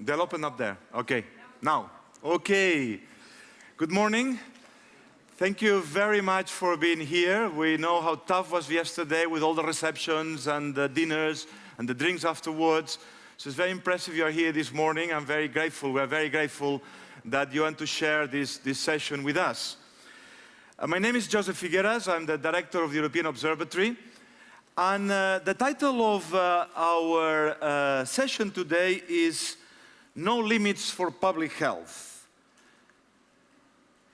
They'll open up there. Okay, now. Okay. Good morning. Thank you very much for being here. We know how tough it was yesterday with all the receptions and the dinners and the drinks afterwards. So it's very impressive you are here this morning. I'm very grateful. We're very grateful that you want to share this session with us. My name is Joseph Figueras. I'm the director of the European Observatory. And the title of our session today is No Limits for Public Health,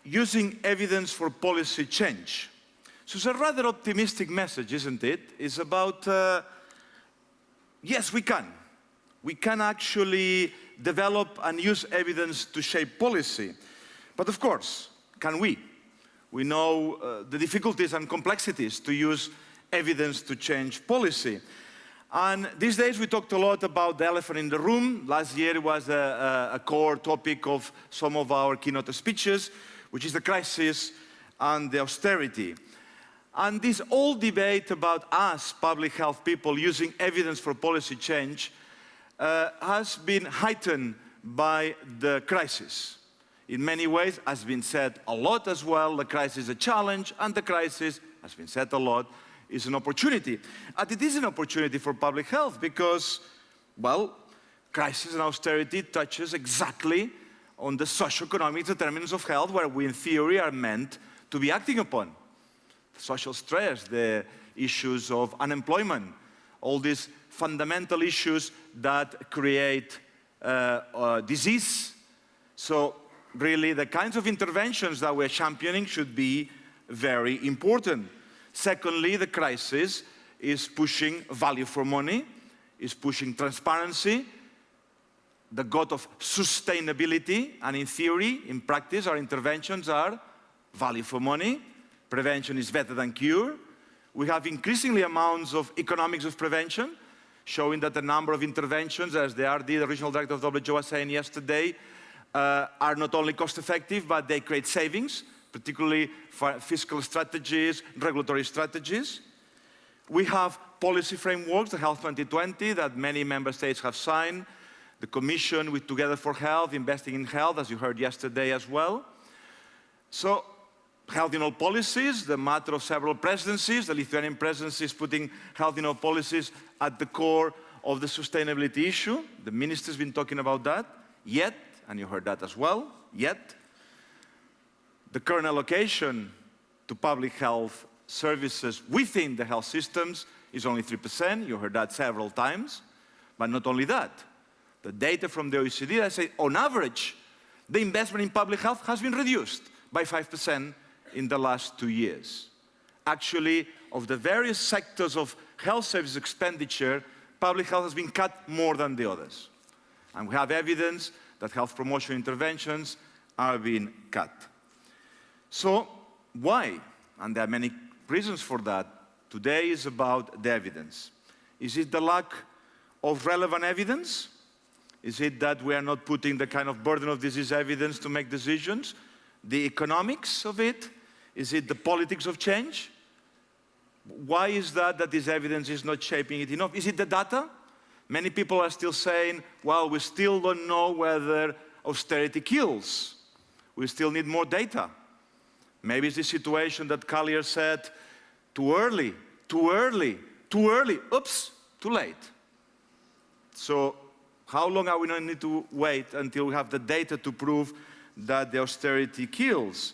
Using Evidence for Policy Change. So it's a rather optimistic message, isn't it? It's about, yes, we can. We can actually develop and use evidence to shape policy. But of course, can we? We know the difficulties and complexities to use evidence to change policy. And these days we talked a lot about the elephant in the room. Last year was a core topic of some of our keynote speeches, which is the crisis and the austerity. And this whole debate about us, public health people, using evidence for policy change has been heightened by the crisis. In many ways, has been said a lot as well, the crisis is a challenge, and the crisis, has been said a lot, is an opportunity. And it is an opportunity for public health because, well, crisis and austerity touches exactly on the socio-economic determinants of health where we, in theory, are meant to be acting upon. Social stress, the issues of unemployment, all these fundamental issues that create disease. So, really, the kinds of interventions that we're championing should be very important. Secondly, the crisis is pushing value for money, is pushing transparency, the god of sustainability, and in theory, in practice, our interventions are value for money. Prevention is better than cure. We have increasingly amounts of economics of prevention, showing that the number of interventions, as the RD, the regional director of WHO, was saying yesterday, are not only cost-effective, but they create savings, particularly for fiscal strategies, regulatory strategies. We have policy frameworks, the Health 2020, that many member states have signed. The Commission with Together for Health, investing in health, as you heard yesterday as well. So, health in all policies, the matter of several presidencies. The Lithuanian presidency is putting health in all policies at the core of the sustainability issue. The minister's been talking about that. Yet, and you heard that as well, yet, the current allocation to public health services within the health systems is only 3%. You heard that several times. But not only that, the data from the OECD, I say, on average, the investment in public health has been reduced by 5% in the last 2 years. Actually, of the various sectors of health service expenditure, public health has been cut more than the others. And we have evidence that health promotion interventions are being cut. So, why? And there are many reasons for that. Today is about the evidence. Is it the lack of relevant evidence? Is it that we are not putting the kind of burden of disease evidence to make decisions? The economics of it? Is it the politics of change? Why is that this evidence is not shaping it enough? Is it the data? Many people are still saying, well, we still don't know whether austerity kills. We still need more data. Maybe it's the situation that Collier said, too early, too early, too early. Oops, too late. So how long are we going to need to wait until we have the data to prove that the austerity kills?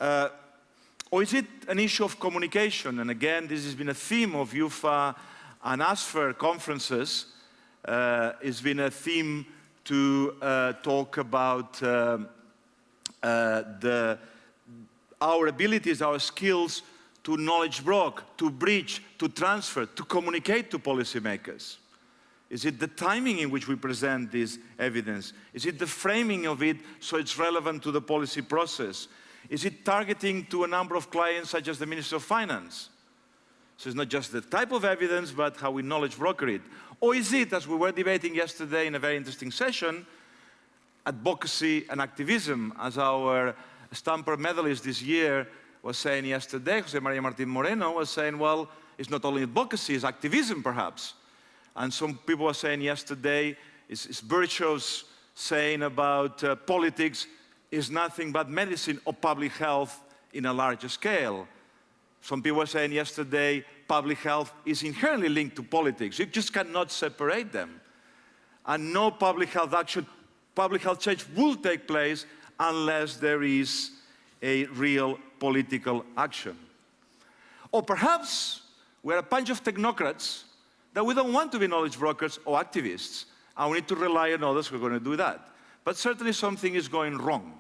Or is it an issue of communication? And again, this has been a theme of UFA and ASFER conferences. It's been a theme to talk about our abilities, our skills to knowledge broker, to bridge, to transfer, to communicate to policymakers. Is it the timing in which we present this evidence? Is it the framing of it so it's relevant to the policy process? Is it targeting to a number of clients such as the Minister of Finance? So it's not just the type of evidence, but how we knowledge broker it. Or is it, as we were debating yesterday in a very interesting session, advocacy and activism, as our Stamper medalist this year was saying yesterday, Jose Maria Martin Moreno was saying, well, it's not only advocacy, it's activism perhaps. And some people were saying yesterday, is virtuous saying about politics is nothing but medicine or public health in a larger scale. Some people were saying yesterday public health is inherently linked to politics. You just cannot separate them. And no public health action, public health change will take place unless there is a real political action. Or perhaps we're a bunch of technocrats that we don't want to be knowledge brokers or activists, and we need to rely on others who are going to do that. But certainly something is going wrong.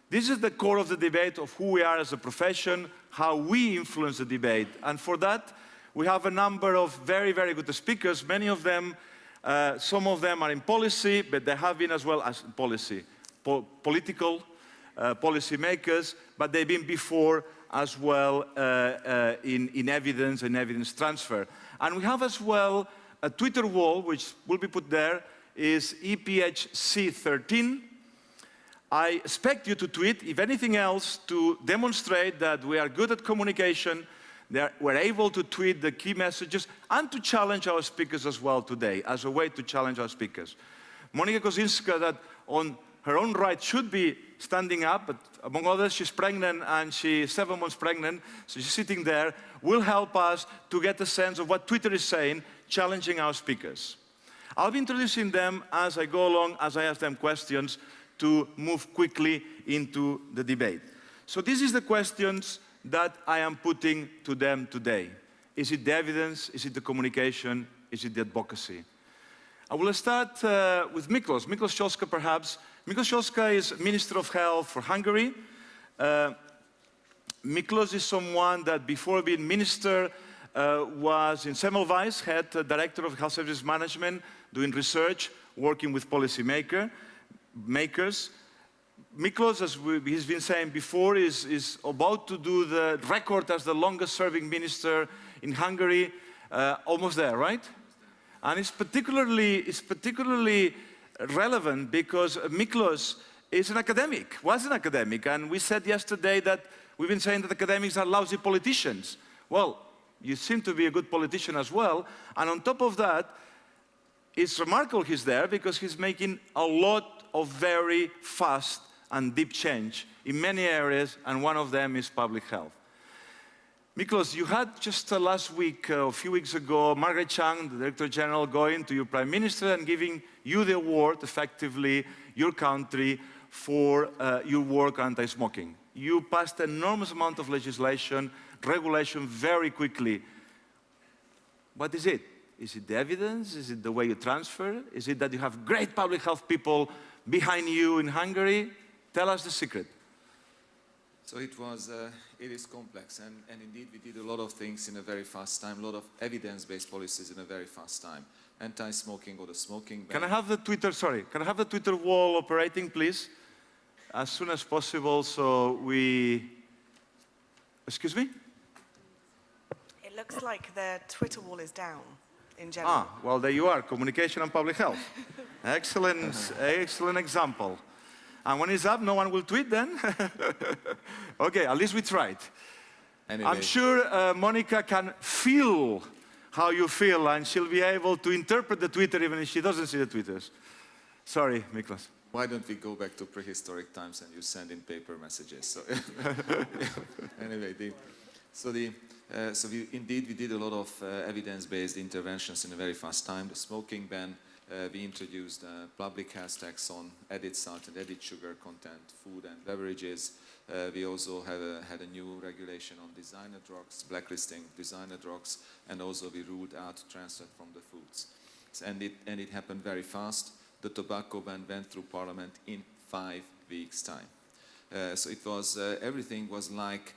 This is the core of the debate of who we are as a profession, how we influence the debate. And for that, we have a number of very, very good speakers. Many of them, some of them are in policy, but they have been as well as policy, political policy makers, but they've been before as well in evidence and evidence transfer. And we have as well a Twitter wall, which will be put there, is EPH C13. I expect you to tweet, if anything else, to demonstrate that we are good at communication, that we're able to tweet the key messages, and to challenge our speakers as well today, as a way to challenge our speakers. Monika Kozinska, that on her own right should be standing up, but among others, she's pregnant and she's 7 months pregnant, so she's sitting there, will help us to get a sense of what Twitter is saying, challenging our speakers. I'll be introducing them as I go along, as I ask them questions, to move quickly into the debate. So this is the questions that I am putting to them today. Is it the evidence? Is it the communication? Is it the advocacy? I will start with Miklos. Miklos Šoska, perhaps. Miklos Šoska is Minister of Health for Hungary. Miklos is someone that before being minister was in Semmelweis, head director of health services management, doing research, working with policy makers. Miklos, as he's been saying before, is about to do the record as the longest-serving minister in Hungary, almost there, right? And it's particularly relevant because Miklos is an academic, was an academic, and we said yesterday that we've been saying that academics are lousy politicians. Well, you seem to be a good politician as well, and on top of that, it's remarkable he's there because he's making a lot of very fast and deep change in many areas, and one of them is public health. Miklos, you had just last week, a few weeks ago, Margaret Chan, the Director General, going to your Prime Minister and giving you the award, effectively, your country, for your work on anti-smoking. You passed an enormous amount of legislation, regulation very quickly. What is it? Is it the evidence? Is it the way you transfer? Is it that you have great public health people behind you in Hungary? Tell us the secret. So it is complex, and indeed we did a lot of things in a very fast time, a lot of evidence-based policies in a very fast time. Anti-smoking or the smoking ban. Can I have the Twitter wall operating, please? As soon as possible, so we... Excuse me? It looks like the Twitter wall is down in general. Ah, well, there you are, communication and public health. Excellent, excellent example. And when it's up, no one will tweet then? Okay, at least we tried. Anyway. I'm sure Monica can feel how you feel, and she'll be able to interpret the Twitter even if she doesn't see the Twitters. Sorry, Miklos. Why don't we go back to prehistoric times and you send in paper messages? So anyway, we did a lot of evidence-based interventions in a very fast time. The smoking ban, we introduced a public health tax on added salt and added sugar content, food and beverages. We also had a new regulation on designer drugs, blacklisting designer drugs, and also we ruled out transfat from the foods. And it happened very fast. The tobacco ban went through Parliament in 5 weeks' time. So it was everything was like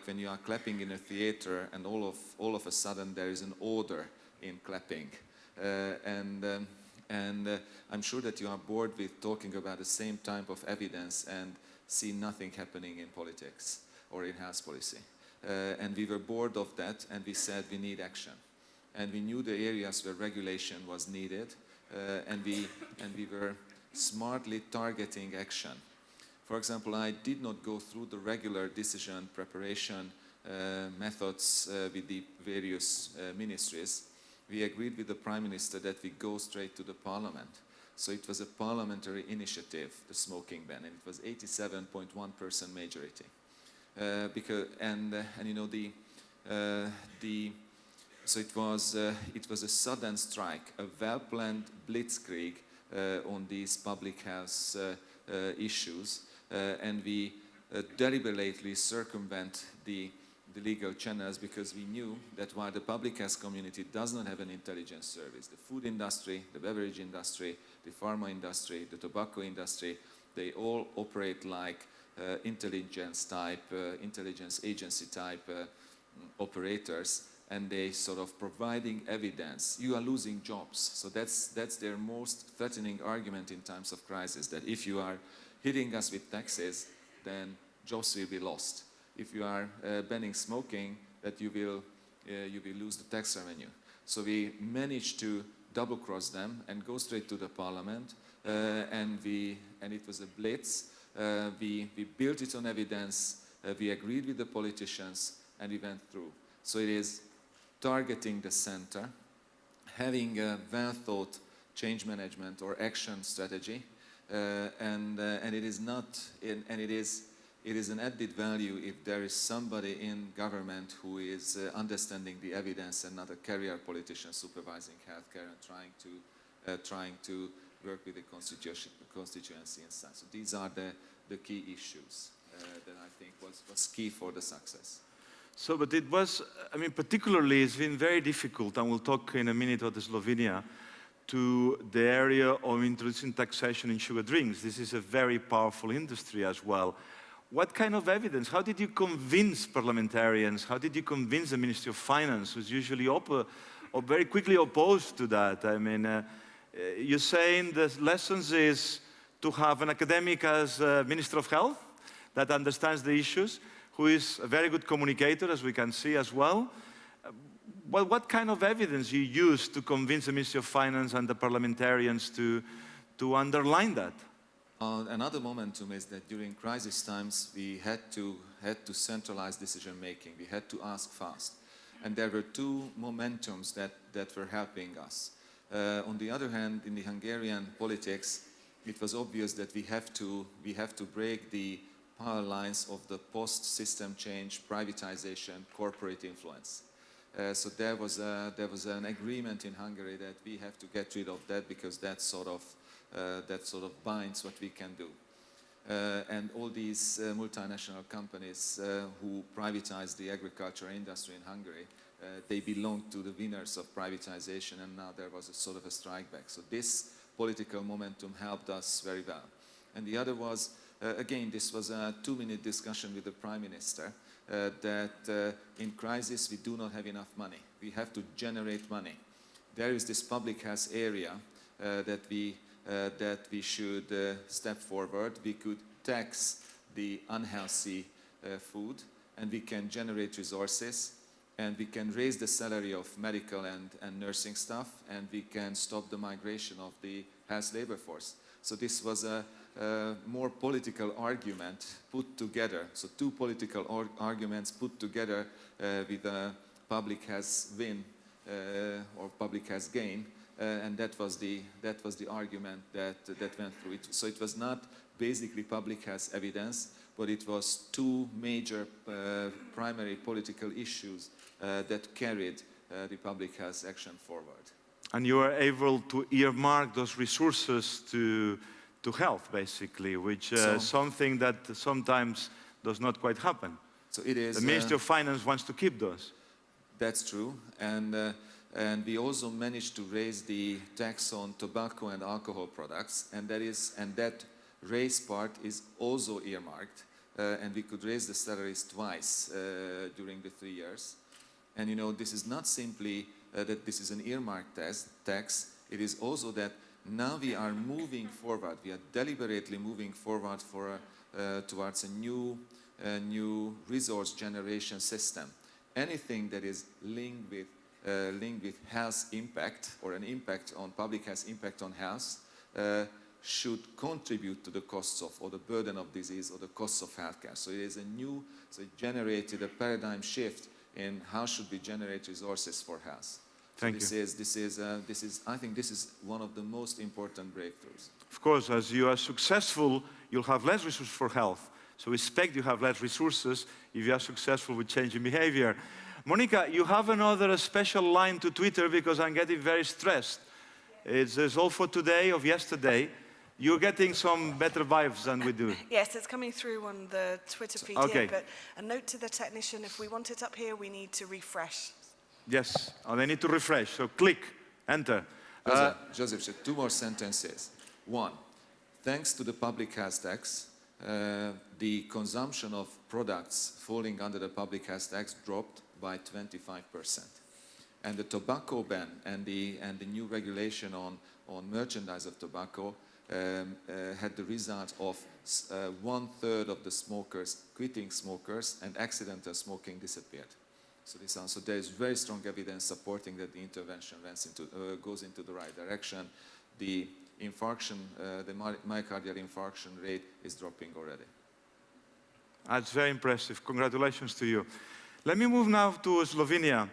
when you are clapping in a theater, and all of a sudden there is an order in clapping. I'm sure that you are bored with talking about the same type of evidence and see nothing happening in politics or in health policy. And we were bored of that, and we said we need action. And we knew the areas where regulation was needed, and we were smartly targeting action. For example, I did not go through the regular decision preparation methods with the various ministries. we agreed with the Prime Minister that we go straight to the Parliament. So it was a parliamentary initiative, the smoking ban, and it was 87.1% majority. So it was a sudden strike, a well-planned blitzkrieg on these public health issues, and we deliberately circumvent the legal channels because we knew that while the public health community does not have an intelligence service, the food industry, the beverage industry, the pharma industry, the tobacco industry, they all operate like intelligence agency type operators, and they sort of providing evidence. You are losing jobs. So that's their most threatening argument in times of crisis, that if you are hitting us with taxes, then jobs will be lost. If you are banning smoking, that you will lose the tax revenue. So we managed to double cross them and go straight to the Parliament, and it was a blitz. We built it on evidence, we agreed with the politicians, and we went through. So it is targeting the center, having a well-thought change management or action strategy, and it is not, and it is an added value if there is somebody in government who is understanding the evidence and not a career politician supervising healthcare and trying to work with the constituency and stuff. So these are the key issues that I think was key for the success. So, but it was, I mean, particularly it's been very difficult, and we'll talk in a minute about Slovenia, to the area of introducing taxation in sugar drinks. This is a very powerful industry as well. What kind of evidence? How did you convince parliamentarians? How did you convince the Ministry of Finance, who's usually very quickly opposed to that? I mean, you're saying the lessons is to have an academic as Minister of Health that understands the issues, who is a very good communicator, as we can see as well. What kind of evidence you use to convince the Ministry of Finance and the parliamentarians to underline that? Another momentum is that during crisis times we had to centralize decision making. We had to ask fast, and there were two momentums that were helping us. On the other hand, in the Hungarian politics, it was obvious that we have to break the power lines of the post-system change, privatization, corporate influence. So there was an agreement in Hungary that we have to get rid of that because that sort of binds what we can do. And all these multinational companies who privatized the agriculture industry in Hungary, they belonged to the winners of privatization, and now there was a sort of a strike back. So this political momentum helped us very well. And the other was, again, this was a 2-minute discussion with the Prime Minister, that in crisis we do not have enough money. We have to generate money. There is this public health area that we should step forward. We could tax the unhealthy food, and we can generate resources, and we can raise the salary of medical and nursing staff, and we can stop the migration of the health labor force. So this was a more political argument put together. So two political arguments put together with a public health win or public health gain, and that was the argument that went through it. So it was not basically public health evidence, but it was two major primary political issues that carried the public health action forward. And you were able to earmark those resources to health, basically, which is something that sometimes does not quite happen. So it is. The Ministry of Finance wants to keep those. That's true, and we also managed to raise the tax on tobacco and alcohol products, and that raise part is also earmarked, and we could raise the salaries twice during the 3 years. And you know, this is not simply that this is an earmarked tax. It is also that now we are moving forward. We are deliberately moving forward towards a new resource generation system. Anything that is linked with health impact, or an impact on public health impact on health, should contribute to the costs of, or the burden of disease, or the costs of healthcare. So it is so it generated a paradigm shift in how should we generate resources for health. Thank So you. I think this is one of the most important breakthroughs. Of course, as you are successful, you'll have less resources for health. So we expect you have less resources if you are successful with changing behavior. Monica, you have another special line to Twitter because I'm getting very stressed. It's all for today of yesterday. You're getting some better vibes than we do. Yes, it's coming through on the Twitter feed Okay. here, but a note to the technician, if we want it up here, we need to refresh. Yes, and they need to refresh. So click, enter. Joseph, two more sentences. One, thanks to the public health tax, the consumption of products falling under the public health tax dropped by 25%. And the tobacco ban and the new regulation on merchandise of tobacco had the result of 1/3 of the smokers quitting smokers, and accidental smoking disappeared. So there is very strong evidence supporting that the intervention goes into the right direction. The infarction, the myocardial infarction rate is dropping already. That's very impressive. Congratulations to you. Let me move now to Slovenia.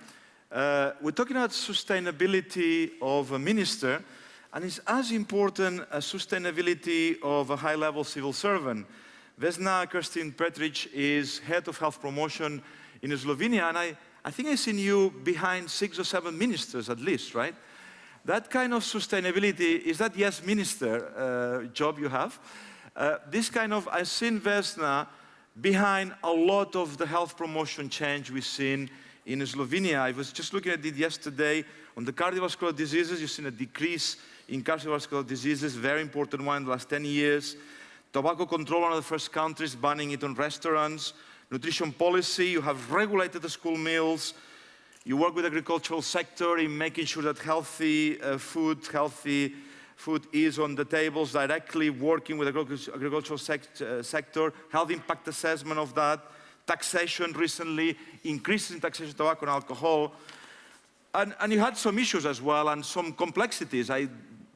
We're talking about sustainability of a minister, and it's as important as sustainability of a high-level civil servant. Vesna Kerstin Petric is head of health promotion in Slovenia, and I think I've seen you behind 6 or 7 ministers at least, right? That kind of sustainability, is that, yes, minister job you have? This kind of, I've seen Vesna behind a lot of the health promotion change we've seen in Slovenia. I was just looking at it yesterday on the cardiovascular diseases. You've seen a decrease in cardiovascular diseases, very important one in the last 10 years. Tobacco control, one of the first countries banning it on restaurants. Nutrition policy, you have regulated the school meals. You work with the agricultural sector in making sure that healthy food is on the tables, directly working with the agricultural sector, health impact assessment of that, taxation recently, increases in taxation of tobacco and alcohol. And you had some issues as well and some complexities. I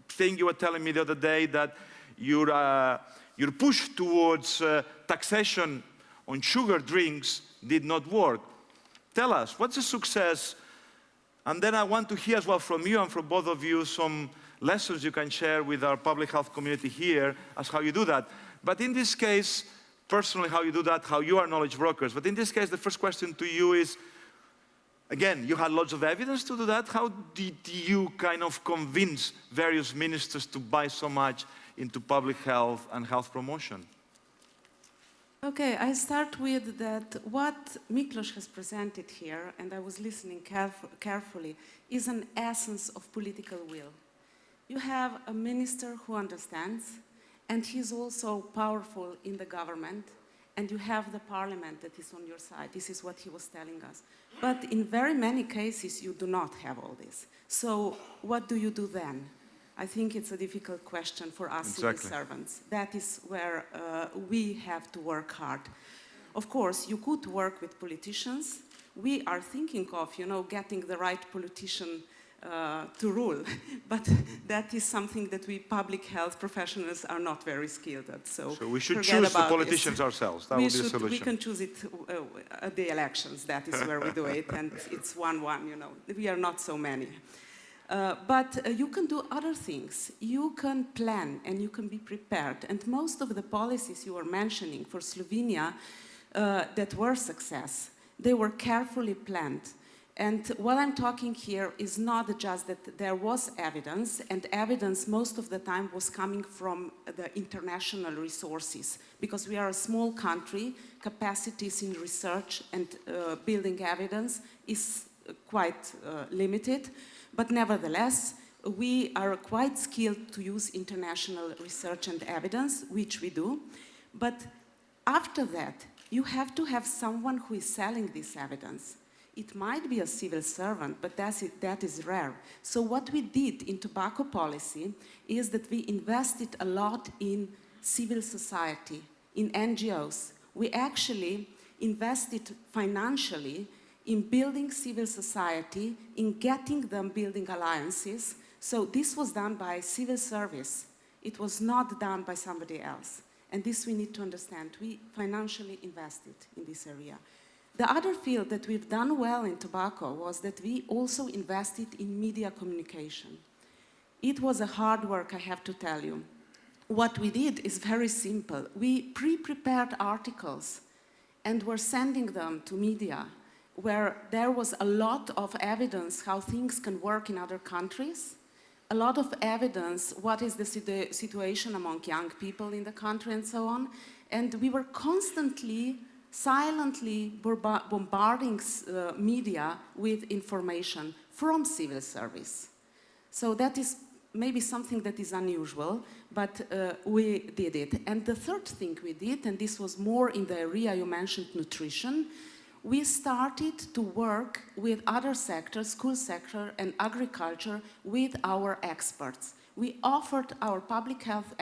think you were telling me the other day that your push towards taxation on sugar drinks did not work. Tell us, what's the success? And then I want to hear as well from you and from both of you some lessons you can share with our public health community here as how you do that. But in this case, personally, how you do that, how you are knowledge brokers. But in this case, the first question to you is, again, you had lots of evidence to do that. How did you kind of convince various ministers to buy so much into public health and health promotion? Okay, I start with that what Miklos has presented here, and I was listening carefully, is an essence of political will. You have a minister who understands, and he's also powerful in the government, and you have the parliament that is on your side. This is what he was telling us. But in very many cases, you do not have all this. So what do you do then? I think it's a difficult question for us civil servants. That is where we have to work hard. Of course, you could work with politicians. We are thinking of, getting the right politician to rule, but that is something that we public health professionals are not very skilled at. So we should choose the politicians ourselves. That would be the solution. We can choose it at the elections. That is where we do it, and it's 1-1. We are not so many. But you can do other things. You can plan and you can be prepared. And most of the policies you were mentioning for Slovenia that were success, they were carefully planned. And what I'm talking here is not just that there was evidence, and evidence most of the time was coming from the international resources. Because we are a small country, capacities in research and building evidence is quite limited. But nevertheless, we are quite skilled to use international research and evidence, which we do. But after that, you have to have someone who is selling this evidence. It might be a civil servant, but that is rare. So what we did in tobacco policy is that we invested a lot in civil society, in NGOs. We actually invested financially in building civil society, in getting them building alliances. So this was done by civil service. It was not done by somebody else. And this we need to understand. We financially invested in this area. The other field that we've done well in tobacco was that we also invested in media communication. It was a hard work, I have to tell you. What we did is very simple. We pre-prepared articles and were sending them to media where there was a lot of evidence how things can work in other countries, a lot of evidence what is the situation among young people in the country and so on. And we were constantly, silently bombarding media with information from civil service. So that is maybe something that is unusual, but we did it. And the third thing we did, and this was more in the area you mentioned, nutrition, we started to work with other sectors, school sector and agriculture, with our experts. We offered our public health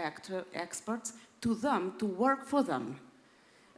experts to them, to work for them,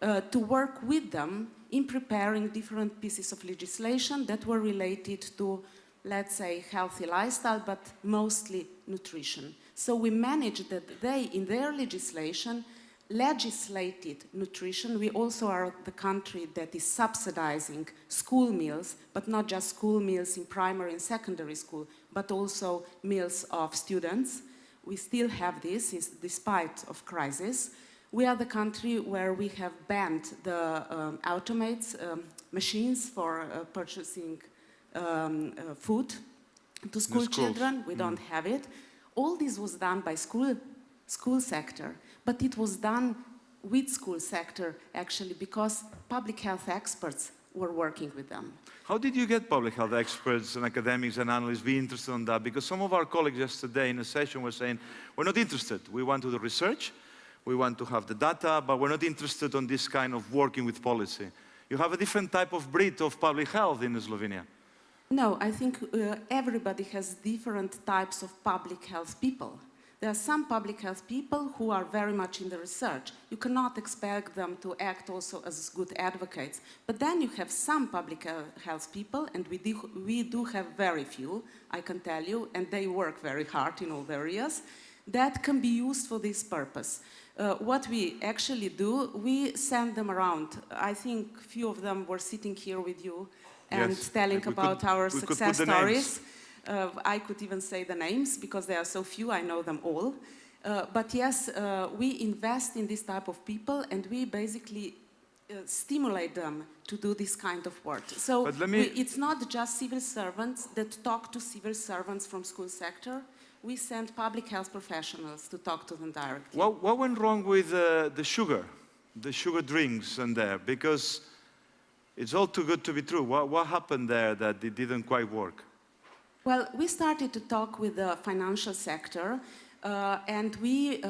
to work with them in preparing different pieces of legislation that were related to, let's say, healthy lifestyle, but mostly nutrition. So we managed that they, in their legislation, legislated nutrition. We also are the country that is subsidizing school meals, but not just school meals in primary and secondary school, but also meals of students. We still have this despite of crisis. We are the country where we have banned the automates, machines for purchasing food to school children. We don't have it. All this was done by school sector, but it was done with school sector actually because public health experts were working with them. How did you get public health experts and academics and analysts be interested in that? Because some of our colleagues yesterday in a session were saying, we're not interested. We want to do research, we want to have the data, but we're not interested in this kind of working with policy. You have a different type of breed of public health in Slovenia. No, I think everybody has different types of public health people. There are some public health people who are very much in the research. You cannot expect them to act also as good advocates. But then you have some public health people, and we do have very few, I can tell you, and they work very hard in all the areas, that can be used for this purpose. What we actually do, we send them around. I think a few of them were sitting here with you and yes, telling about our success stories. Names. I could even say the names because there are so few, I know them all. But yes, we invest in this type of people and we basically stimulate them to do this kind of work. So it's not just civil servants that talk to civil servants from school sector. We send public health professionals to talk to them directly. What went wrong with the sugar drinks and there? Because it's all too good to be true. What happened there that it didn't quite work? Well, we started to talk with the financial sector and we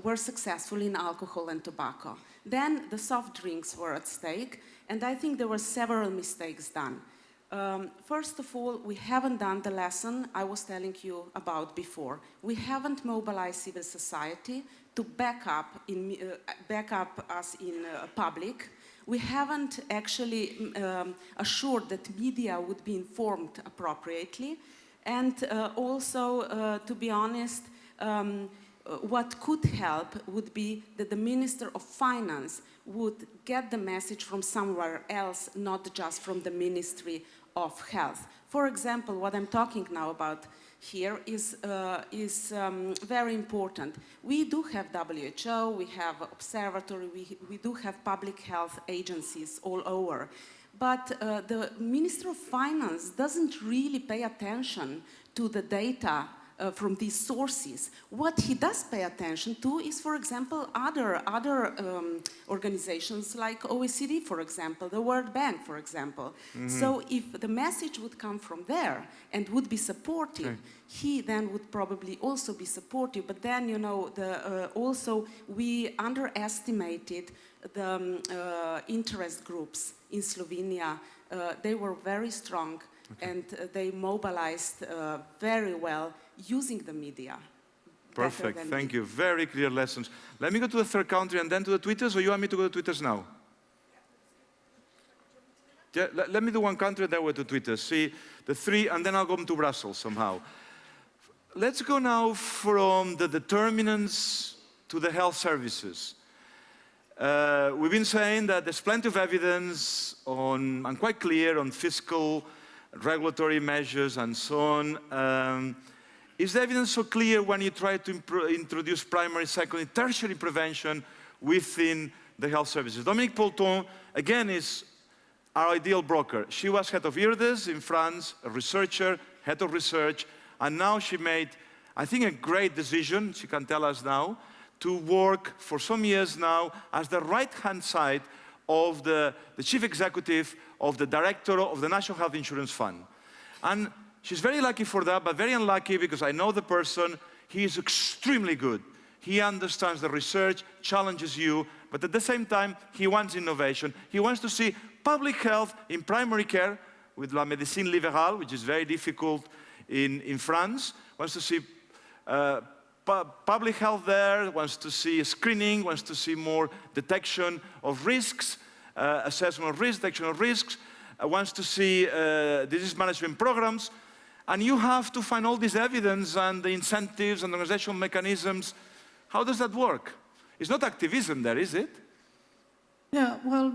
were successful in alcohol and tobacco. Then the soft drinks were at stake and I think there were several mistakes done. First of all, we haven't done the lesson I was telling you about before. We haven't mobilized civil society to back up us in public. We haven't actually assured that media would be informed appropriately. And also, to be honest, what could help would be that the Minister of Finance would get the message from somewhere else, not just from the Ministry of Health. For example, what I'm talking now about here is very important. We do have WHO, we have observatory, we do have public health agencies all over. But the Minister of Finance doesn't really pay attention to the data from these sources. What he does pay attention to is, for example, other organizations like OECD, for example, the World Bank, for example. Mm-hmm. So if the message would come from there and would be supportive, okay, he then would probably also be supportive. But then, you know, also we underestimated the interest groups in Slovenia. They were very strong, okay, and they mobilized very well using the media. Perfect, thank you. Very clear lessons. Let me go to the third country and then to the Twitters, or you want me to go to Twitters now? Yeah, let me do one country and then we'll to Twitter. See, the three, and then I'll go to Brussels somehow. Let's go now from the determinants to the health services. We've been saying that there's plenty of evidence on, and quite clear on fiscal, regulatory measures and so on. Is the evidence so clear when you try to introduce primary, secondary, tertiary prevention within the health services? Dominique Polton, again, is our ideal broker. She was head of IRDES in France, a researcher, head of research, and now she made, I think, a great decision, she can tell us now, to work for some years now as the right-hand side of the chief executive of the director of the National Health Insurance Fund. And she's very lucky for that, but very unlucky because I know the person. He is extremely good. He understands the research, challenges you, but at the same time, he wants innovation. He wants to see public health in primary care with La Médecine Libérale, which is very difficult in France. Wants to see public health there, wants to see screening, wants to see more detection of risks, assessment of risk, detection of risks, wants to see disease management programs. And you have to find all this evidence and the incentives and organizational mechanisms. How does that work? It's not activism there, is it? Yeah, well,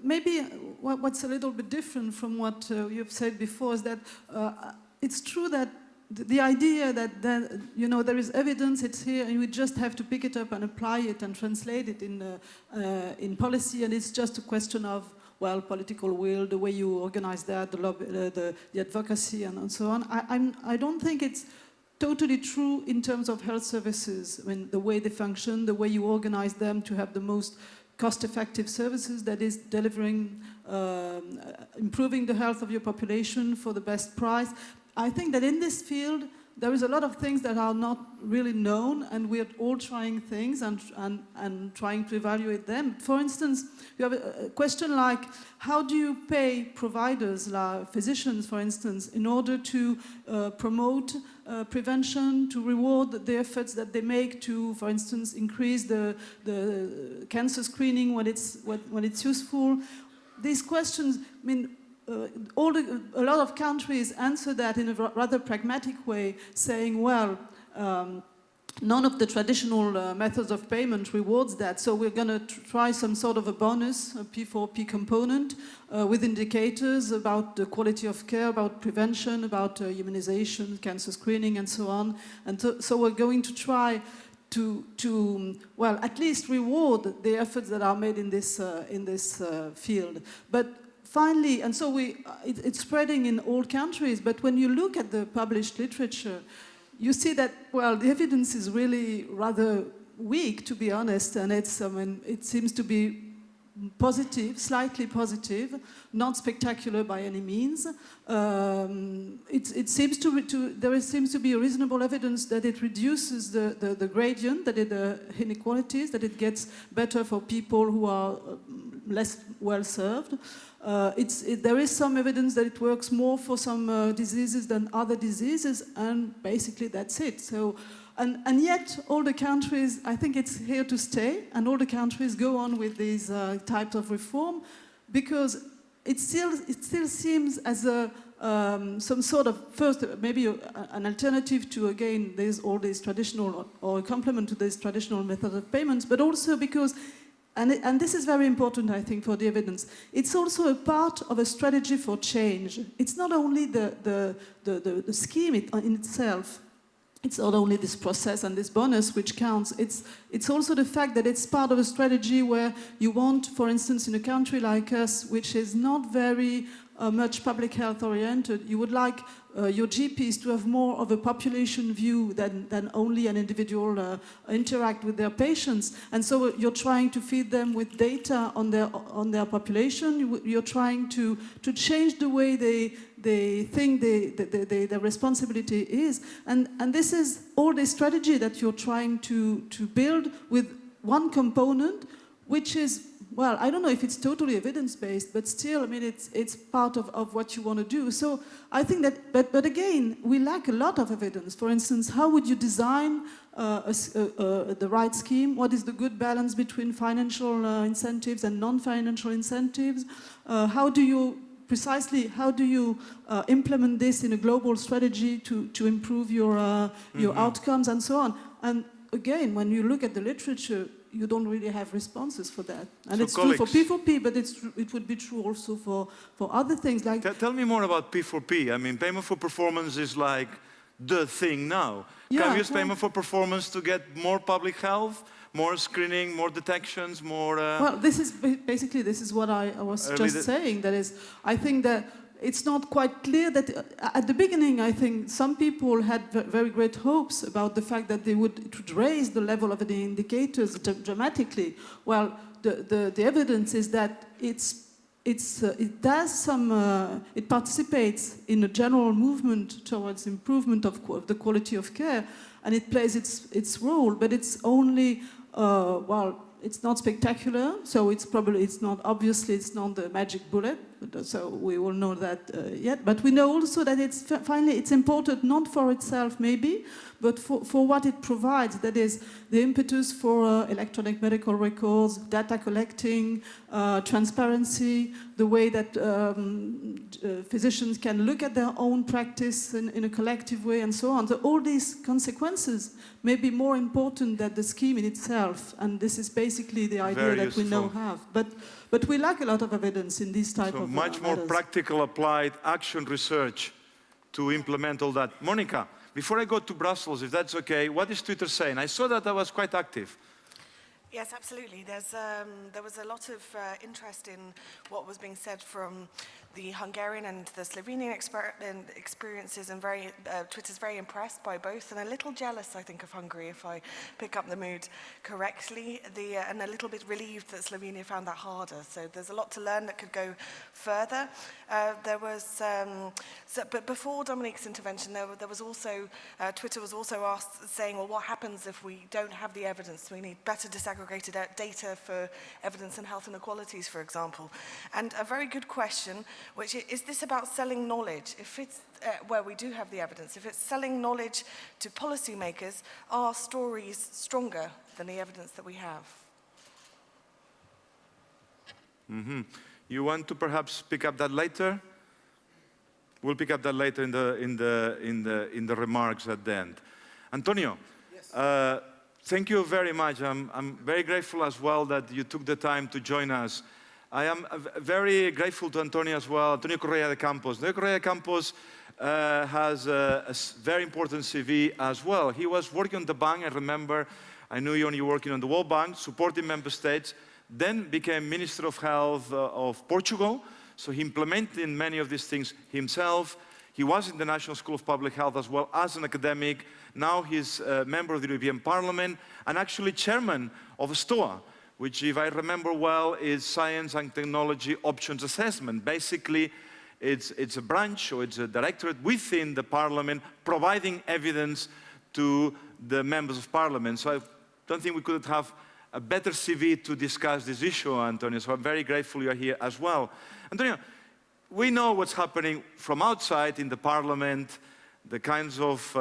maybe what's a little bit different from what you've said before is that it's true that the idea that there is evidence, it's here, and we just have to pick it up and apply it and translate it in policy, and it's just a question of, well, political will, the way you organize that, the advocacy, and so on. I don't think it's totally true in terms of health services. I mean, the way they function, the way you organize them to have the most cost-effective services that is delivering, improving the health of your population for the best price. I think that in this field, there is a lot of things that are not really known, and we're all trying things and trying to evaluate them. For instance, you have a question like, how do you pay providers, like physicians, for instance, in order to promote prevention, to reward the efforts that they make to, for instance, increase the cancer screening when it's useful? These questions, I mean, a lot of countries answer that in a rather pragmatic way, saying, well, none of the traditional methods of payment rewards that, so we're going to try some sort of a bonus, a P4P component, with indicators about the quality of care, about prevention, about immunization, cancer screening, and so on. And so we're going to try to well, at least reward the efforts that are made in this field. But finally, and so it's spreading in all countries, but when you look at the published literature, you see that, well, the evidence is really rather weak, to be honest, and it seems to be positive, slightly positive, not spectacular by any means. It seems there seems to be reasonable evidence that it reduces the gradient, that the inequalities, that it gets better for people who are less well served. There is some evidence that it works more for some diseases than other diseases, and basically that's it. So, and yet all the countries, I think it's here to stay, and all the countries go on with these types of reform, because it still seems as a some sort of, first, maybe an alternative to, again, there's all these traditional, or a complement to these traditional methods of payments, but also because, and this is very important, I think, for the evidence, it's also a part of a strategy for change. It's not only the scheme in itself, it's not only this process and this bonus which counts, it's also the fact that it's part of a strategy where you want, for instance, in a country like us, which is not very much public health oriented, you would like your GPs to have more of a population view than only an individual interact with their patients. And so you're trying to feed them with data on their population. You're trying to change the way they think their responsibility is. And this is all the strategy that you're trying to build with one component, which is, well, I don't know if it's totally evidence-based, but still, I mean, it's part of what you want to do. So I think that, but again, we lack a lot of evidence. For instance, how would you design the right scheme? What is the good balance between financial incentives and non-financial incentives? How do you implement this in a global strategy to improve your outcomes and so on? And again, when you look at the literature, you don't really have responses for that. And So it's true for colleagues- P4P, but it would be true also for other things like... Tell me more about P4P. I mean, payment for performance is like the thing now. Can Yeah, we use well- payment for performance to get more public health, more screening, more detections, more... Well, this is basically what I was just saying. That is, I think that it's not quite clear that at the beginning, I think some people had very great hopes about the fact that it would raise the level of the indicators dramatically. Well, the evidence is that it participates in a general movement towards improvement of the quality of care, and it plays its role, but it's only, well, it's not spectacular, so it's not the magic bullet, so we will know that yet. But we know also that it's important not for itself maybe, but for what it provides, that is the impetus for electronic medical records, data collecting, transparency, the way that physicians can look at their own practice in a collective way and so on. So all these consequences may be more important than the scheme in itself, and this is basically the idea Very that we now useful. have. But we lack a lot of evidence in these type of much more matters. practical applied action research to implement all that. Monica, before I go to Brussels, if that's okay, what is Twitter saying? I saw that I was quite active. Yes, absolutely. There was a lot of interest in what was being said from the Hungarian and the Slovenian experiences, and Twitter's very impressed by both, and a little jealous, I think, of Hungary, if I pick up the mood correctly, and a little bit relieved that Slovenia found that harder. So there's a lot to learn that could go further. But before Dominique's intervention, there was also, Twitter was also asked, saying, well, what happens if we don't have the evidence? We need better disaggregated data for evidence and health inequalities, for example. And a very good question, which is this about selling knowledge? If it's where we do have the evidence, if it's selling knowledge to policymakers, are stories stronger than the evidence that we have? Mm-hmm. You want to perhaps pick up that later? We'll pick up that later in the remarks at the end. Antonio, yes. Thank you very much. I'm very grateful as well that you took the time to join us. I am very grateful to Antonio as well, Antonio Correa de Campos. Antonio Correa de Campos has a very important CV as well. He was working on the bank, I remember. I knew you when you were working on the World Bank, supporting member states, then became Minister of Health of Portugal. So he implemented many of these things himself. He was in the National School of Public Health as well as an academic. Now he's a member of the European Parliament and actually chairman of STOA, which, if I remember well, is Science and Technology Options Assessment. Basically, it's a branch or it's a directorate within the Parliament providing evidence to the members of Parliament. So I don't think we could have a better CV to discuss this issue, Antonio. So I'm very grateful you're here as well. Antonio, we know what's happening from outside in the Parliament, the kinds of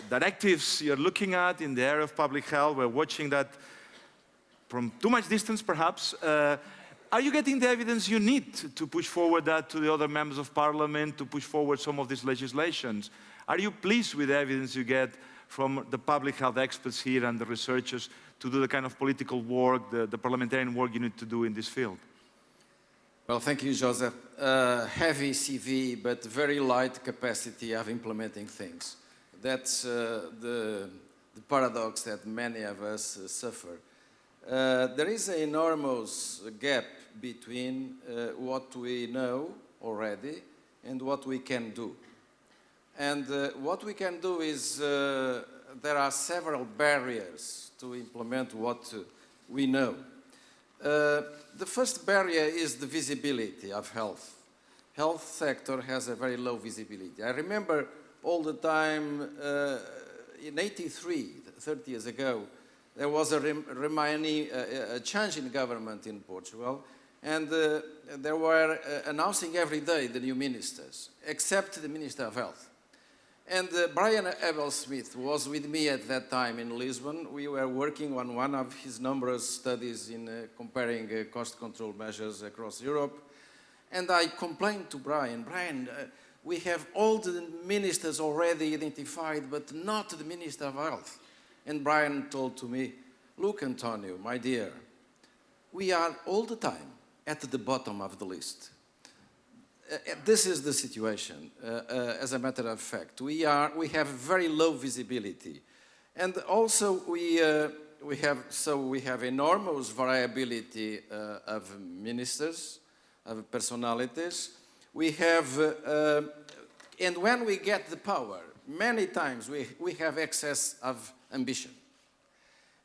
directives you're looking at in the area of public health. We're watching that from too much distance, perhaps. Are you getting the evidence you need to push forward that to the other members of Parliament, to push forward some of these legislations? Are you pleased with the evidence you get from the public health experts here and the researchers to do the kind of political work, the parliamentarian work you need to do in this field? Well, thank you, Joseph. Heavy CV, but very light capacity of implementing things. That's the paradox that many of us suffer. There is an enormous gap between what we know already and what we can do. And what we can do is there are several barriers to implement what we know. The first barrier is the visibility of health. Health sector has a very low visibility. I remember all the time in '83, 30 years ago, there was a change in government in Portugal, and they were announcing every day the new ministers, except the Minister of Health. And Brian Abel-Smith was with me at that time in Lisbon. We were working on one of his numerous studies in comparing cost control measures across Europe. And I complained to Brian, we have all the ministers already identified, but not the Minister of Health. And Brian told to me, look, Antonio, my dear, we are all the time at the bottom of the list. This is the situation, as a matter of fact. We have very low visibility. And also we have enormous variability of ministers, of personalities. We have, and when we get the power, many times we have excess of ambition.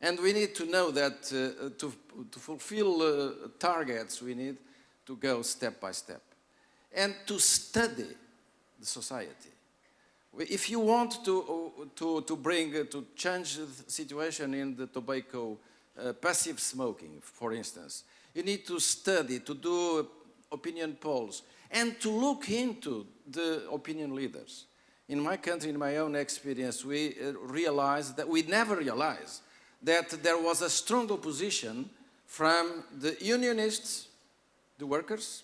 And we need to know that to fulfill targets, we need to go step by step. And to study the society. If you want to change the situation in the tobacco, passive smoking, for instance, you need to study, to do opinion polls, and to look into the opinion leaders. In my country, in my own experience, we never realized that there was a strong opposition from the unionists, the workers,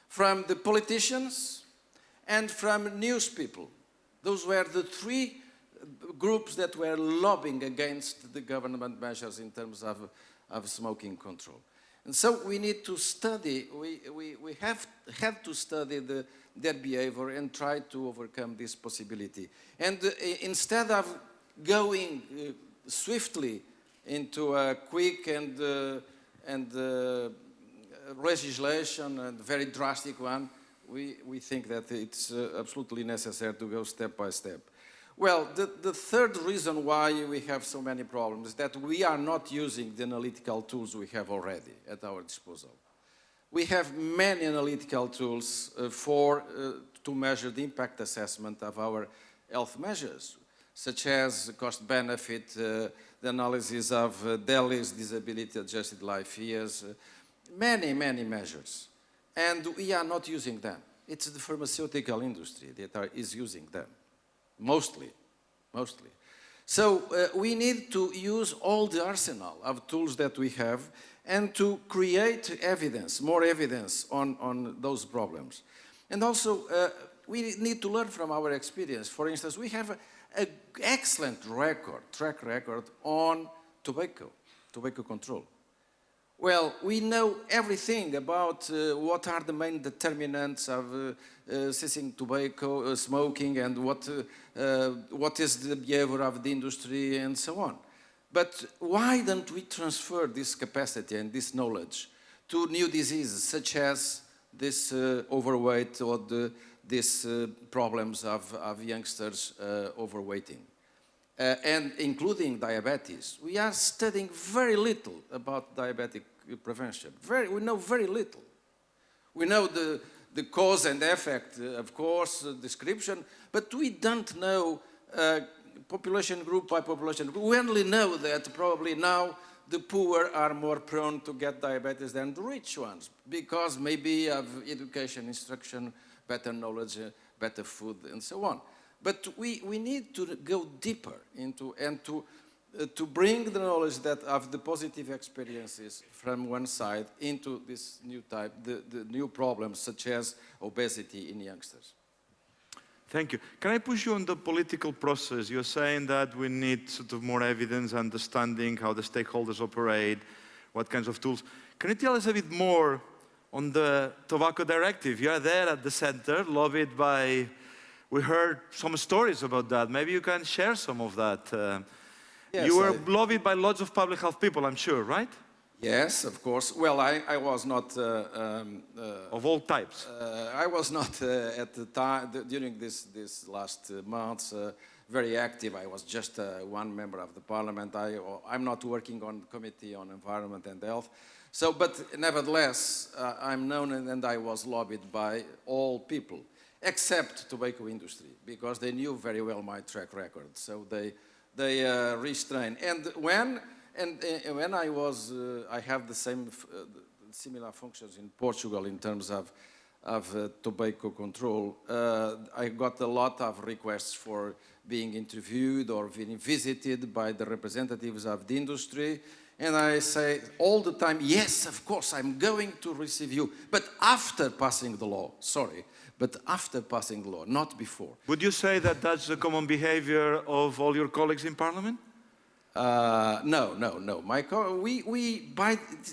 from the politicians, and from news people. Those were the three groups that were lobbying against the government measures in terms of smoking control. And so we need to study, we have to study their behavior and try to overcome this possibility. And instead of going swiftly into a quick and legislation, and very drastic one, we think that it's absolutely necessary to go step by step. Well, the third reason why we have so many problems is that we are not using the analytical tools we have already at our disposal. We have many analytical tools to measure the impact assessment of our health measures, such as cost-benefit, the analysis of Delhi's disability-adjusted life years, many measures. And we are not using them. It's the pharmaceutical industry that is using them, mostly. So we need to use all the arsenal of tools that we have and to create evidence, more evidence on those problems. And also, we need to learn from our experience. For instance, we have an excellent track record on tobacco control. Well, we know everything about what are the main determinants of ceasing tobacco smoking and what is the behavior of the industry and so on. But why don't we transfer this capacity and this knowledge to new diseases such as this overweight or these problems of youngsters overweighting? And including diabetes. We are studying very little about diabetic prevention. We know very little. We know the cause and effect, of course, description, but we don't know population group by population. We only know that probably now the poor are more prone to get diabetes than the rich ones because maybe of education, instruction, better knowledge, better food, and so on. But we need to go deeper into and to bring the knowledge that of the positive experiences from one side into this new type, the new problems such as obesity in youngsters. Thank you. Can I push you on the political process? You're saying that we need sort of more evidence, understanding how the stakeholders operate, what kinds of tools. Can you tell us a bit more on the tobacco directive? You are there at the center, lobbied by... We heard some stories about that. Maybe you can share some of that. Yes, you were lobbied by lots of public health people, I'm sure, right? Yes, of course. Well, I was not... of all types. I was not at the time, during this last months, very active. I was just one member of the parliament. I'm not working on the Committee on Environment and Health. So, but nevertheless, I'm known and I was lobbied by all people, except tobacco industry, because they knew very well my track record. So they restrained. And when I was, I have the same similar functions in Portugal in terms of tobacco control. I got a lot of requests for being interviewed or being visited by the representatives of the industry. And I say all the time, yes, of course, I'm going to receive you, but after passing the law, sorry. But after passing the law, not before. Would you say that that's the common behavior of all your colleagues in Parliament? No.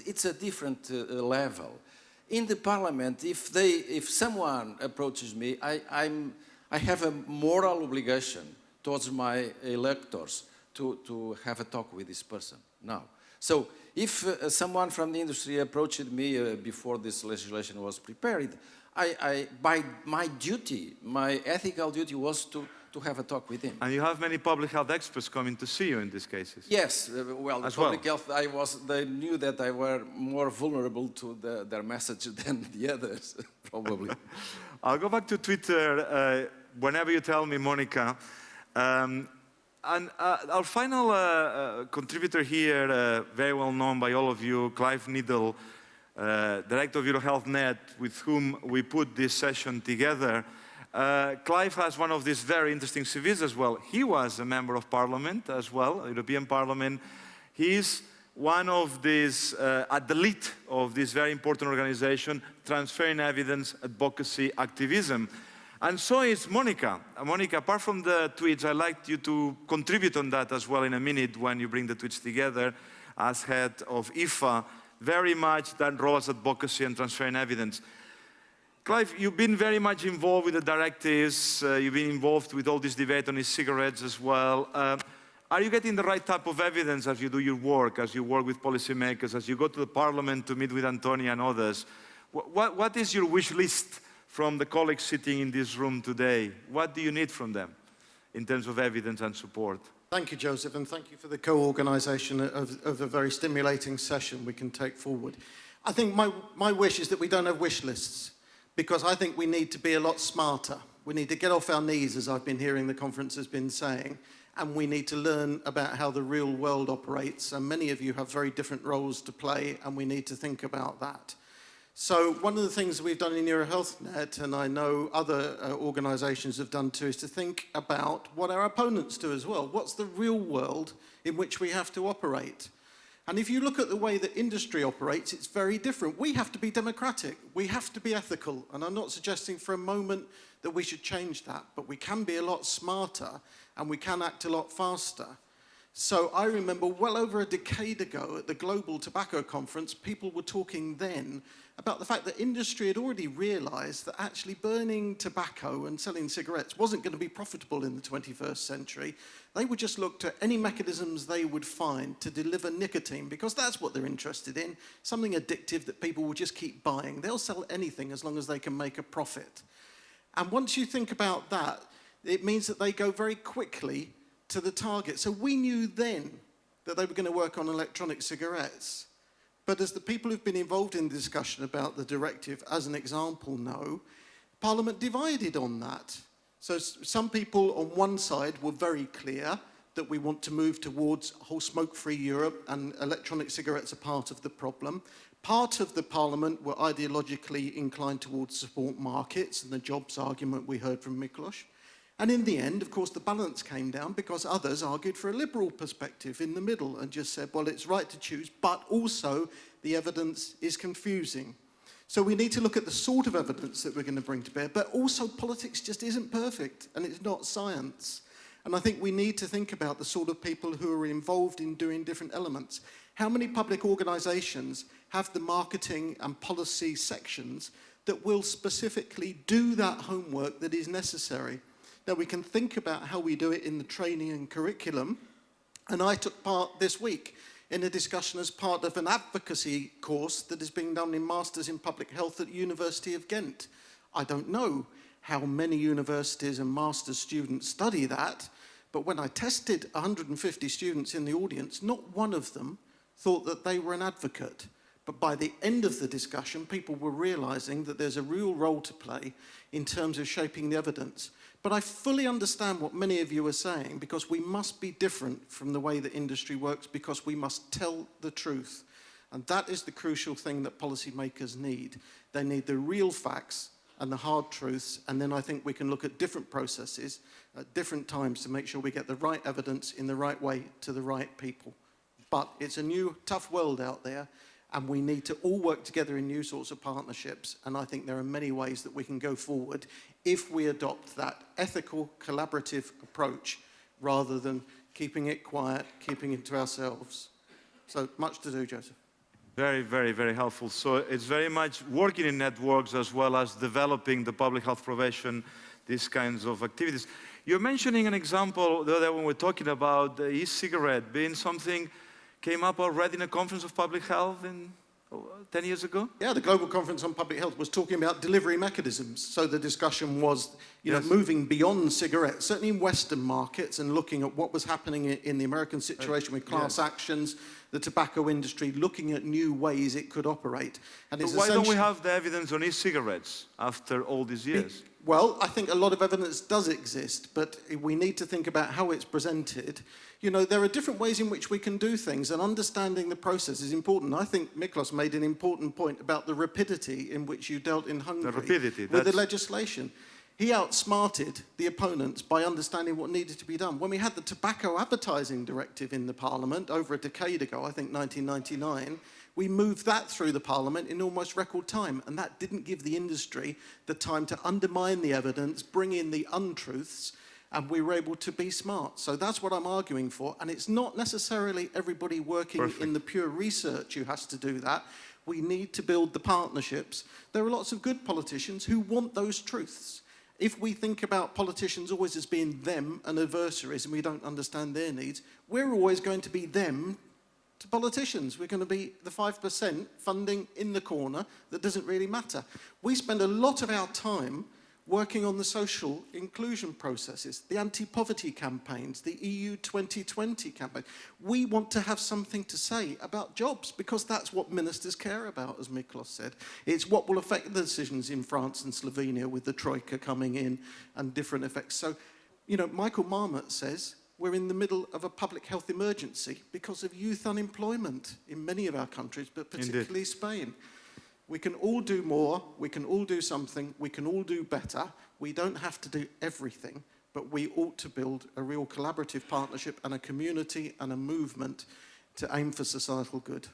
It's a different level. In the parliament, if someone approaches me, I have a moral obligation towards my electors to have a talk with this person now. So if someone from the industry approached me before this legislation was prepared, by my duty, my ethical duty was to have a talk with him. And you have many public health experts coming to see you in these cases. Yes, well, the public health, they knew that I were more vulnerable to their message than the others, probably. I'll go back to Twitter whenever you tell me, Monica. And our final contributor here, very well known by all of you, Clive Needle, Director of EuroHealthNet, with whom we put this session together. Clive has one of these very interesting CVs as well. He was a member of Parliament as well, European Parliament. He's one of these, at the lead of this very important organization, Transferring Evidence, Advocacy, Activism. And so is Monica. Monica, apart from the tweets, I'd like you to contribute on that as well in a minute when you bring the tweets together as head of IFA, very much that role as advocacy and transferring evidence. Clive, you've been very much involved with the directives, you've been involved with all this debate on e-cigarettes as well. Are you getting the right type of evidence as you do your work, as you work with policymakers, as you go to the Parliament to meet with Antonia and others? What is your wish list from the colleagues sitting in this room today? What do you need from them in terms of evidence and support? Thank you, Joseph, and thank you for the co-organisation of a very stimulating session we can take forward. I think my wish is that we don't have wish lists, because I think we need to be a lot smarter. We need to get off our knees, as I've been hearing the conference has been saying, and we need to learn about how the real world operates, and many of you have very different roles to play, and we need to think about that. So one of the things we've done in EuroHealthNet, and I know other organisations have done too, is to think about what our opponents do as well. What's the real world in which we have to operate? And if you look at the way that industry operates, it's very different. We have to be democratic. We have to be ethical. And I'm not suggesting for a moment that we should change that, but we can be a lot smarter and we can act a lot faster. So I remember well over a decade ago at the Global Tobacco Conference, people were talking then about the fact that industry had already realised that actually burning tobacco and selling cigarettes wasn't going to be profitable in the 21st century. They would just look to any mechanisms they would find to deliver nicotine, because that's what they're interested in, something addictive that people will just keep buying. They'll sell anything as long as they can make a profit. And once you think about that, it means that they go very quickly to the target. So we knew then that they were going to work on electronic cigarettes. But as the people who've been involved in the discussion about the directive, as an example, know, Parliament divided on that. So some people on one side were very clear that we want to move towards a whole smoke-free Europe, and electronic cigarettes are part of the problem. Part of the Parliament were ideologically inclined towards support markets and the jobs argument we heard from Miklos. And in the end, of course, the balance came down because others argued for a liberal perspective in the middle and just said, well, it's right to choose, but also the evidence is confusing. So we need to look at the sort of evidence that we're going to bring to bear, but also politics just isn't perfect and it's not science. And I think we need to think about the sort of people who are involved in doing different elements. How many public organisations have the marketing and policy sections that will specifically do that homework that is necessary? Now, we can think about how we do it in the training and curriculum. And I took part this week in a discussion as part of an advocacy course that is being done in Masters in Public Health at the University of Ghent. I don't know how many universities and master's students study that, but when I tested 150 students in the audience, not one of them thought that they were an advocate. But by the end of the discussion, people were realising that there's a real role to play in terms of shaping the evidence. But I fully understand what many of you are saying, because we must be different from the way that industry works, because we must tell the truth. And that is the crucial thing that policymakers need. They need the real facts and the hard truths, and then I think we can look at different processes at different times to make sure we get the right evidence in the right way to the right people. But it's a new, tough world out there, and we need to all work together in new sorts of partnerships. And I think there are many ways that we can go forward if we adopt that ethical, collaborative approach rather than keeping it quiet, keeping it to ourselves. So much to do, Joseph. Very, very, very helpful. So it's very much working in networks as well as developing the public health profession, these kinds of activities. You're mentioning an example the other day when we're talking about the e-cigarette being something came up already in a conference of public health 10 years ago? Yeah, the Global Conference on Public Health was talking about delivery mechanisms. So the discussion was, Yes. moving beyond cigarettes, certainly in Western markets, and looking at what was happening in the American situation with class actions, the tobacco industry, looking at new ways it could operate. And But it's why don't we essentially- have the evidence on e-cigarettes after all these years? Well, I think a lot of evidence does exist, but we need to think about how it's presented. There are different ways in which we can do things, and understanding the process is important. I think Miklos made an important point about the rapidity in which you dealt in Hungary rapidity, with the that's- legislation. He outsmarted the opponents by understanding what needed to be done. When we had the Tobacco Advertising Directive in the Parliament over a decade ago, I think 1999, we moved that through the Parliament in almost record time, and that didn't give the industry the time to undermine the evidence, bring in the untruths, and we were able to be smart. So that's what I'm arguing for, and it's not necessarily everybody working in the pure research who has to do that. We need to build the partnerships. There are lots of good politicians who want those truths. If we think about politicians always as being them and adversaries and we don't understand their needs, we're always going to be them to politicians. We're going to be the 5% funding in the corner that doesn't really matter. We spend a lot of our time working on the social inclusion processes, the anti-poverty campaigns, the EU 2020 campaign. We want to have something to say about jobs because that's what ministers care about, as Miklos said. It's what will affect the decisions in France and Slovenia with the Troika coming in and different effects. So, Michael Marmot says we're in the middle of a public health emergency because of youth unemployment in many of our countries, but particularly Spain. We can all do more, we can all do something, we can all do better. We don't have to do everything, but we ought to build a real collaborative partnership and a community and a movement to aim for societal good.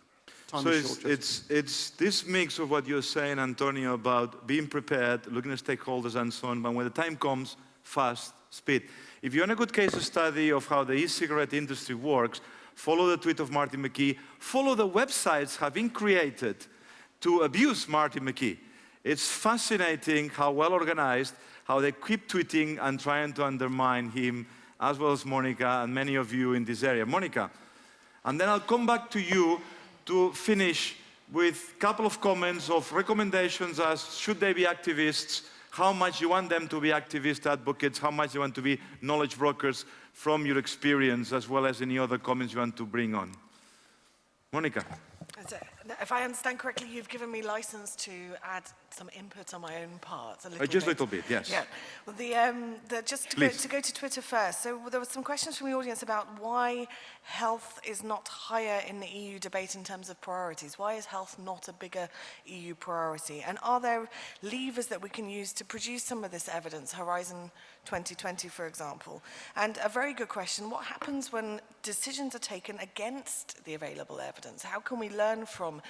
Time So is short, Joseph. it's this mix of what you're saying, Antonio, about being prepared, looking at stakeholders and so on, but when the time comes, fast, speed. If you want a good case study of how the e-cigarette industry works, follow the tweet of Martin McKee, follow the websites have been created to abuse Martin McKee. It's fascinating how well organized, how they keep tweeting and trying to undermine him, as well as Monica and many of you in this area. Monica, and then I'll come back to you to finish with a couple of comments of recommendations as should they be activists, how much you want them to be activist advocates, how much you want to be knowledge brokers from your experience, as well as any other comments you want to bring on. Monica. If I understand correctly, you've given me license to add some input on my own part. Just a little bit, yes. Yeah. Well, just to go to Twitter first. So there were some questions from the audience about why health is not higher in the EU debate in terms of priorities. Why is health not a bigger EU priority? And are there levers that we can use to produce some of this evidence, Horizon 2020, for example? And a very good question, what happens when decisions are taken against the available evidence? How can we learn from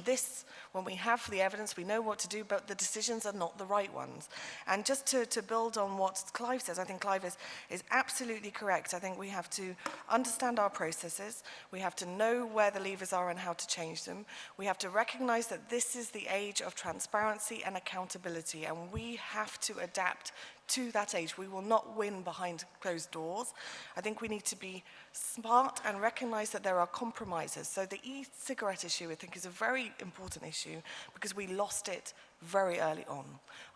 this? When we have the evidence, we know what to do, but the decisions are not the right ones. And just to build on what Clive says, I think Clive is absolutely correct. I think we have to understand our processes. We have to know where the levers are and how to change them. We have to recognize that this is the age of transparency and accountability, and we have to adapt to that age. We will not win behind closed doors. I think we need to be smart and recognize that there are compromises. So the e-cigarette issue, I think, is a very important issue because we lost it very early on.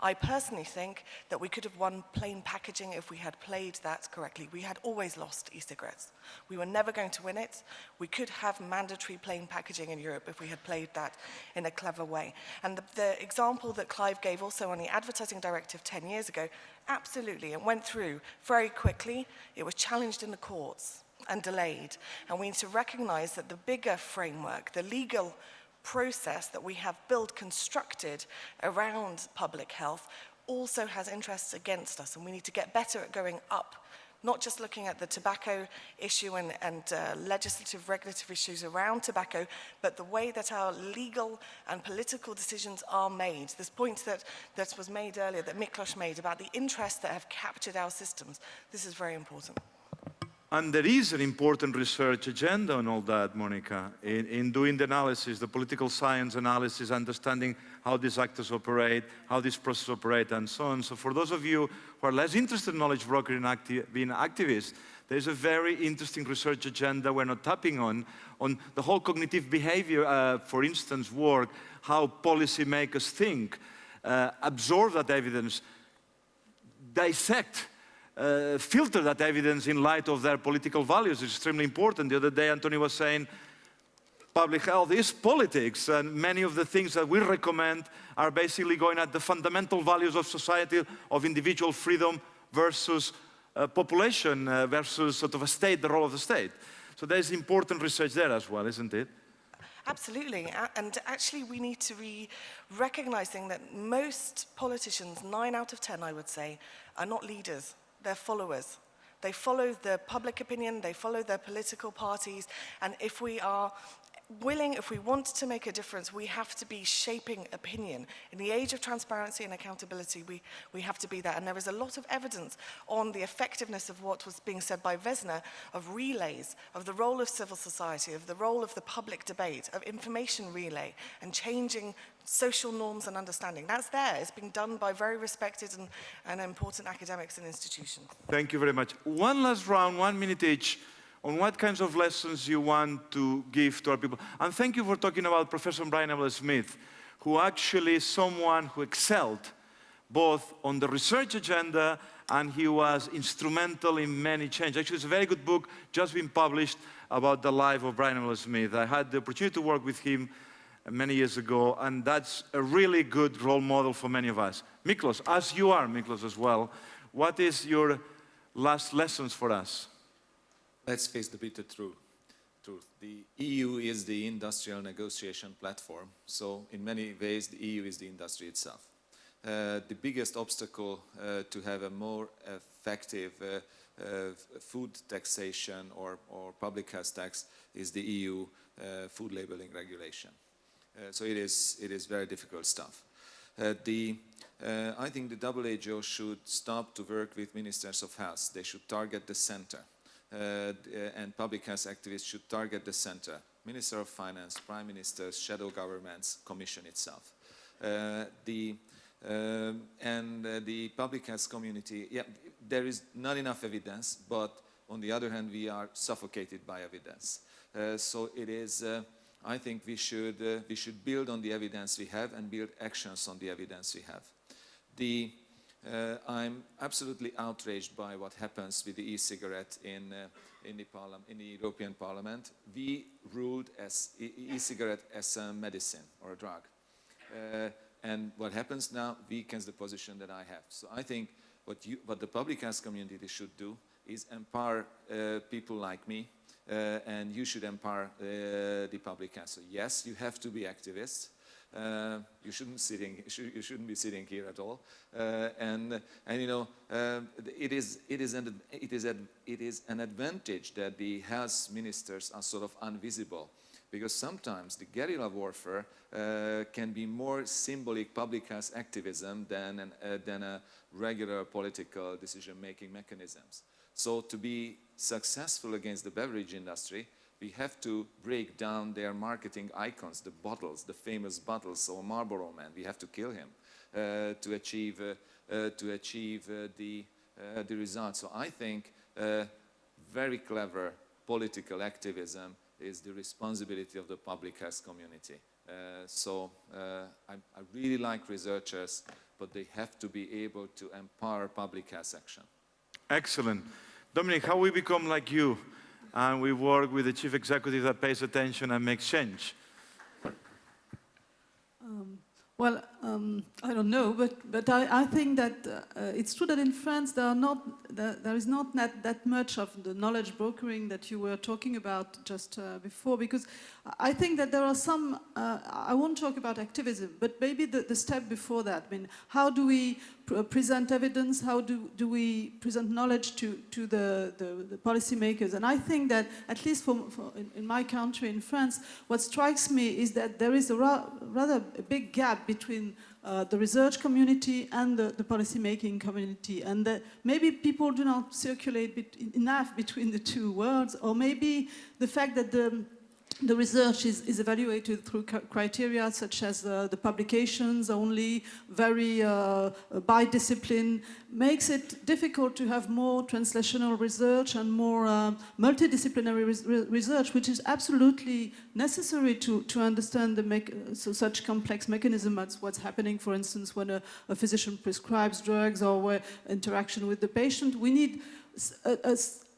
I personally think that we could have won plain packaging if we had played that correctly. We had always lost e-cigarettes. We were never going to win it. We could have mandatory plain packaging in Europe if we had played that in a clever way. And the example that Clive gave also on the advertising directive 10 years ago, absolutely, it went through very quickly. It was challenged in the courts and delayed. And we need to recognize that the bigger framework, the legal process that we have built, constructed around public health, also has interests against us, and we need to get better at going up, not just looking at the tobacco issue and legislative, regulatory issues around tobacco, but the way that our legal and political decisions are made. This point that was made earlier, that Miklos made, about the interests that have captured our systems, this is very important. And there is an important research agenda on all that, Monica, in doing the analysis, the political science analysis, understanding how these actors operate, how these processes operate, and so on. So for those of you who are less interested in knowledge brokering and being activists, there's a very interesting research agenda we're not tapping on the whole cognitive behavior, for instance, work, how policymakers think, absorb that evidence, dissect, filter that evidence in light of their political values. It's extremely important. The other day, Anthony was saying, public health is politics, and many of the things that we recommend are basically going at the fundamental values of society, of individual freedom versus population, versus sort of a state, the role of the state. So there's important research there as well, isn't it? Absolutely, and actually we need to be recognizing that most politicians, 9 out of 10 I would say, are not leaders, they're followers. They follow the public opinion, they follow their political parties, and if we are willing, if we want to make a difference, we have to be shaping opinion. In the age of transparency and accountability, we have to be that. And there is a lot of evidence on the effectiveness of what was being said by Vesna, of relays, of the role of civil society, of the role of the public debate, of information relay, and changing social norms and understanding. That's there. It's being done by very respected and important academics and institutions. Thank you very much. One last round, 1 minute each, on what kinds of lessons you want to give to our people. And thank you for talking about Professor Brian Smith, who actually is someone who excelled both on the research agenda and he was instrumental in many changes. Actually, it's a very good book just been published about the life of Brian Smith. I had the opportunity to work with him many years ago, and that's a really good role model for many of us. Miklos, as you are, Miklos, as well, what is your last lessons for us? Let's face the bitter truth. The EU is the industrial negotiation platform, so in many ways the EU is the industry itself. The biggest obstacle to have a more effective food taxation or public health tax is the EU food labeling regulation. So it is very difficult stuff. I think the WHO should stop to work with ministers of health. They should target the center. And public health activists should target the center. Minister of Finance, Prime Ministers, shadow governments, Commission itself. The public health community, yeah, there is not enough evidence, but on the other hand, we are suffocated by evidence. So it is, I think we should build on the evidence we have and build actions on the evidence we have. I'm absolutely outraged by what happens with the e-cigarette in the European Parliament. We ruled as e-cigarette as a medicine or a drug. And what happens now weakens the position that I have. So I think what the public health community should do is empower people like me, and you should empower the public health. So yes, you have to be activists. You shouldn't be sitting here at all, and you know it is an advantage that the health ministers are sort of invisible, because sometimes the guerrilla warfare can be more symbolic public health activism than a regular political decision-making mechanisms. So to be successful against the beverage industry, we have to break down their marketing icons, the bottles, the famous bottles. So Marlboro Man, we have to kill him to achieve the results. So I think very clever political activism is the responsibility of the public health community. I really like researchers, but they have to be able to empower public health action. Excellent. Dominic, how we become like you? And we work with the chief executive that pays attention and makes change. I don't know, but I think that it's true that in France there is not that much of the knowledge brokering that you were talking about just before, because I think that there are some, I won't talk about activism, but maybe the step before that. I mean, how do we present evidence? How do we present knowledge to the policymakers? And I think that, at least in my country, in France, what strikes me is that there is a rather big gap between the research community and the policy-making community. And maybe people do not circulate enough between the two worlds, or maybe the fact that the research is evaluated through criteria such as the publications only, very by discipline, makes it difficult to have more translational research and more multidisciplinary research, which is absolutely necessary to understand such complex mechanisms as what's happening, for instance, when a physician prescribes drugs or interaction with the patient. We need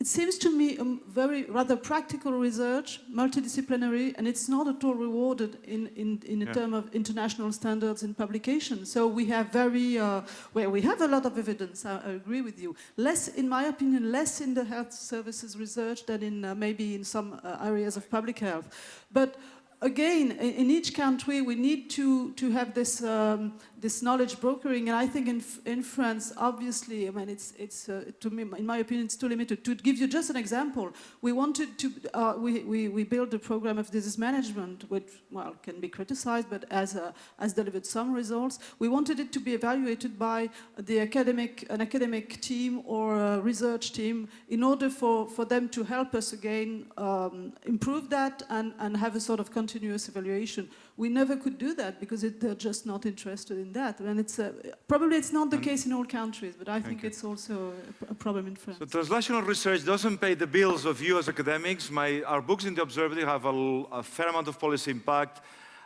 it seems to me very rather practical research, multidisciplinary, and it's not at all rewarded in terms of international standards in publication. So we have we have a lot of evidence, I agree with you. Less, in my opinion, less in the health services research than in maybe in some areas of public health. But again, in each country, we need to have this this knowledge brokering, and I think in France, obviously, I mean, it's to me, in my opinion, it's too limited. To give you just an example, we wanted to we built a program of disease management, which can be criticized, but has delivered some results. We wanted it to be evaluated by an academic team or a research team in order for them to help us again improve that and have a sort of continuous evaluation. We never could do that because they're just not interested in that. And it's probably it's not the case in all countries, but I think it's also a problem in France. So translational research doesn't pay the bills of you as academics. Our books in the Observatory have a fair amount of policy impact.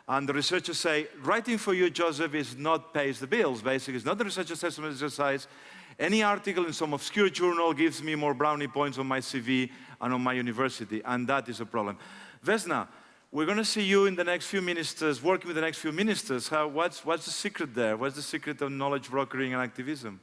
And the researchers say, writing for you, Joseph, pays the bills, basically. It's not the research assessment exercise. Any article in some obscure journal gives me more brownie points on my CV and on my university, and that is a problem. Vesna, we're going to see you in the next few ministers, working with the next few ministers. What's the secret there? What's the secret of knowledge brokering and activism?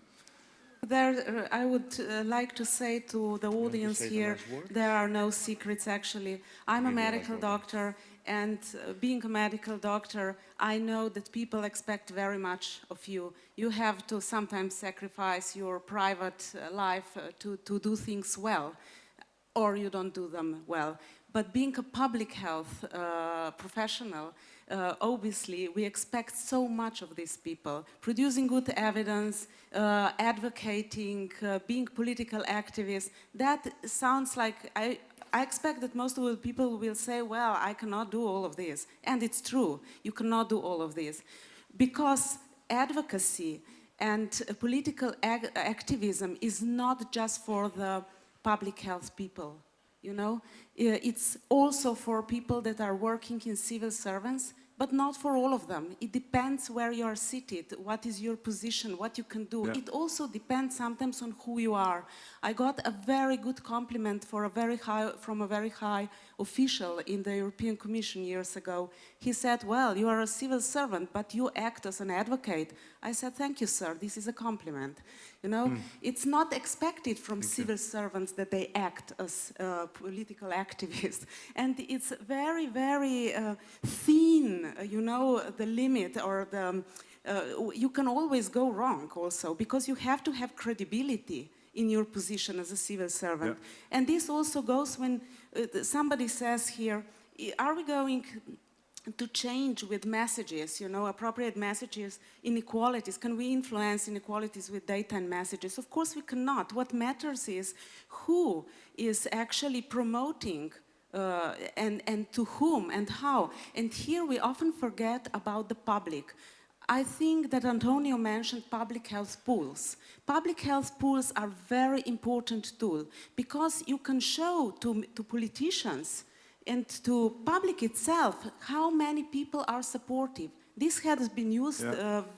There, I would like to say to the audience here, there are no secrets actually. I'm a medical doctor, and being a medical doctor, I know that people expect very much of you. You have to sometimes sacrifice your private life to do things well, or you don't do them well. But being a public health professional, obviously, we expect so much of these people. Producing good evidence, advocating, being political activists, that sounds like, I expect that most of the people will say, well, I cannot do all of this. And it's true, you cannot do all of this. Because advocacy and political activism is not just for the public health people. You know, it's also for people that are working in civil servants, but not for all of them. It depends where you are seated, what is your position, what you can do. Yeah. It also depends sometimes on who you are. I got a very good compliment from a very high official in the European Commission years ago. He said, well, you are a civil servant, but you act as an advocate. I said, thank you, sir, this is a compliment. You know, it's not expected from civil servants that they act as political activists. And it's very, very thin, you know, the limit or the, you can always go wrong also, because you have to have credibility in your position as a civil servant. Yeah. And this also goes when somebody says here, are we going to change with messages, you know, appropriate messages, inequalities? Can we influence inequalities with data and messages? Of course we cannot. What matters is who is actually promoting and to whom and how. And here we often forget about the public. I think that Antonio mentioned public health pools. Public health pools are very important tool because you can show to politicians and to public itself how many people are supportive. This has been used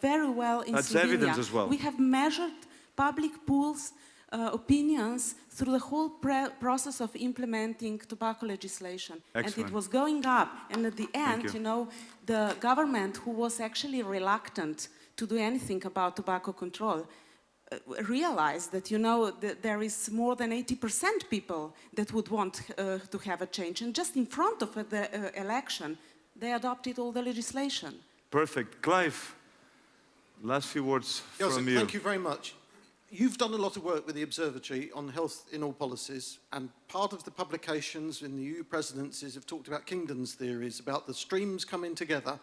very well in Slovenia. That's evidence as well. We have measured public pools opinions through the whole process of implementing tobacco legislation. Excellent. And it was going up. And at the end, you know, the government, who was actually reluctant to do anything about tobacco control, realized that, you know, there is more than 80% people that would want to have a change. And just in front of the election, they adopted all the legislation. Perfect. Clive, last few words from you. Thank you very much. You've done a lot of work with the Observatory on health in all policies, and part of the publications in the EU presidencies have talked about Kingdom's theories, about the streams coming together,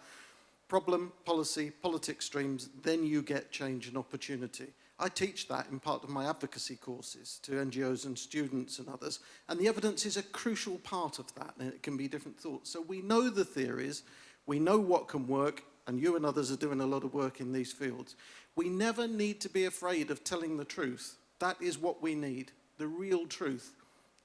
problem, policy, politics streams, then you get change and opportunity. I teach that in part of my advocacy courses to NGOs and students and others, and the evidence is a crucial part of that, and it can be different thoughts. So we know the theories, we know what can work, and you and others are doing a lot of work in these fields. We never need to be afraid of telling the truth. That is what we need, the real truth.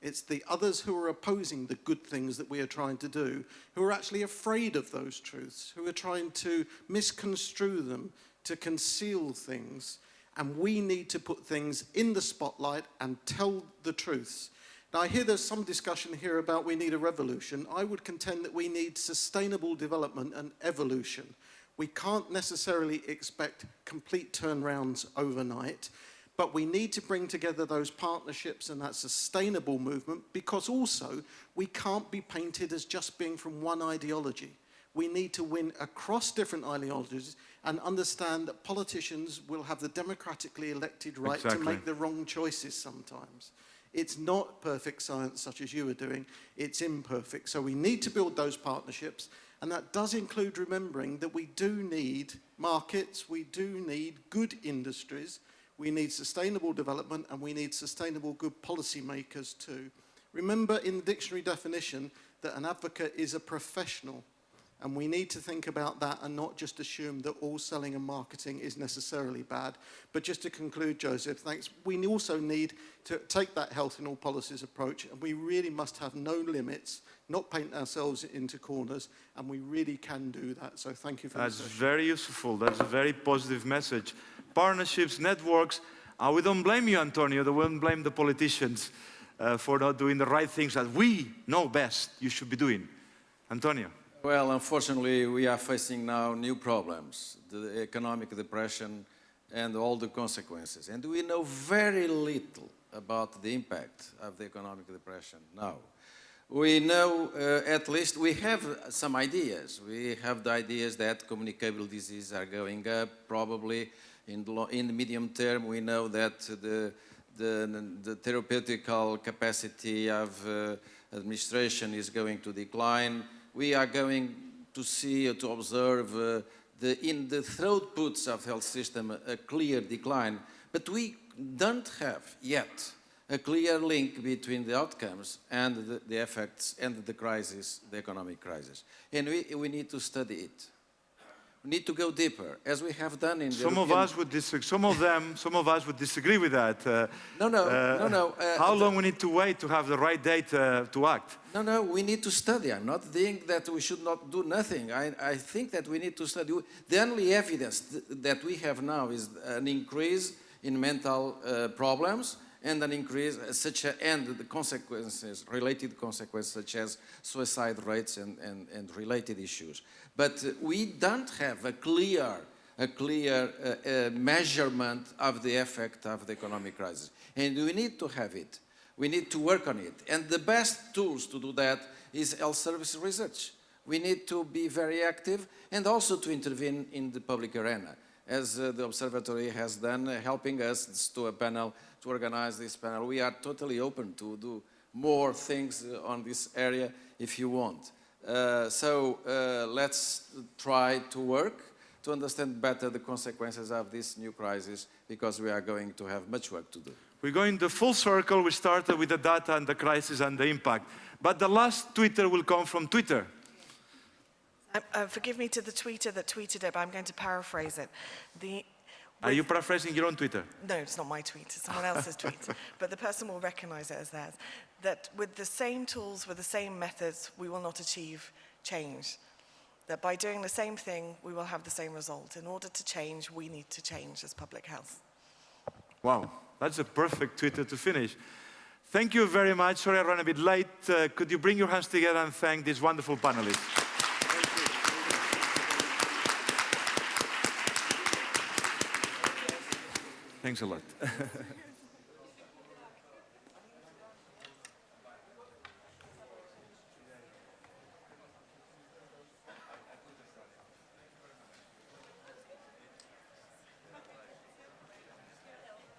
It's the others who are opposing the good things that we are trying to do, who are actually afraid of those truths, who are trying to misconstrue them, to conceal things. And we need to put things in the spotlight and tell the truths. Now, I hear there's some discussion here about we need a revolution. I would contend that we need sustainable development and evolution. We can't necessarily expect complete turnarounds overnight, but we need to bring together those partnerships and that sustainable movement, because also we can't be painted as just being from one ideology. We need to win across different ideologies and understand that politicians will have the democratically elected right to make the wrong choices sometimes. It's not perfect science such as you are doing, it's imperfect. So we need to build those partnerships, and that does include remembering that we do need markets, we do need good industries, we need sustainable development, and we need sustainable good policy makers too. Remember in the dictionary definition that an advocate is a professional. And we need to think about that and not just assume that all selling and marketing is necessarily bad. But just to conclude, Joseph, thanks. We also need to take that health in all policies approach, and we really must have no limits, not paint ourselves into corners, and we really can do that. So thank you for That's this session. very useful. That's a very positive message. Partnerships, networks. We don't blame you, Antonio. We don't blame the politicians for not doing the right things that we know best you should be doing. Antonio. Well, unfortunately, we are facing now new problems, the economic depression and all the consequences. And we know very little about the impact of the economic depression now. We know, at least, we have some ideas. We have the ideas that communicable diseases are going up, probably in the medium term. We know that the therapeutical capacity of administration is going to decline. We are going to see or to observe in the throughputs of the health system a clear decline, but we don't have yet a clear link between the outcomes and the effects and the crisis, the economic crisis. And we need to study it. We need to go deeper, as we have done in the Some of us would disagree. Some of us would disagree with that. No. How long we need to wait to have the right data to act? No, we need to study. I'm not saying that we should not do nothing. I think that we need to study. The only evidence that we have now is an increase in mental problems and an increase and the consequences, related consequences such as suicide rates and related issues. But we don't have a clear measurement of the effect of the economic crisis. And we need to have it. We need to work on it. And the best tools to do that is health service research. We need to be very active and also to intervene in the public arena, as the observatory has done, helping us to a panel, to organize this panel. We are totally open to do more things on this area if you want. So let's try to work to understand better the consequences of this new crisis, because we are going to have much work to do. We're going the full circle. We started with the data and the crisis and the impact. But the last Twitter will come from Twitter. Forgive me to the tweeter that tweeted it, but I'm going to paraphrase it. Are you paraphrasing your own Twitter? No, it's not my tweet, it's someone else's tweet. But the person will recognize it as theirs. That with the same tools, with the same methods, we will not achieve change. That by doing the same thing, we will have the same result. In order to change, we need to change as public health. Wow, that's a perfect Twitter to finish. Thank you very much. Sorry I ran a bit late. Could you bring your hands together and thank these wonderful panelists? Thanks a lot.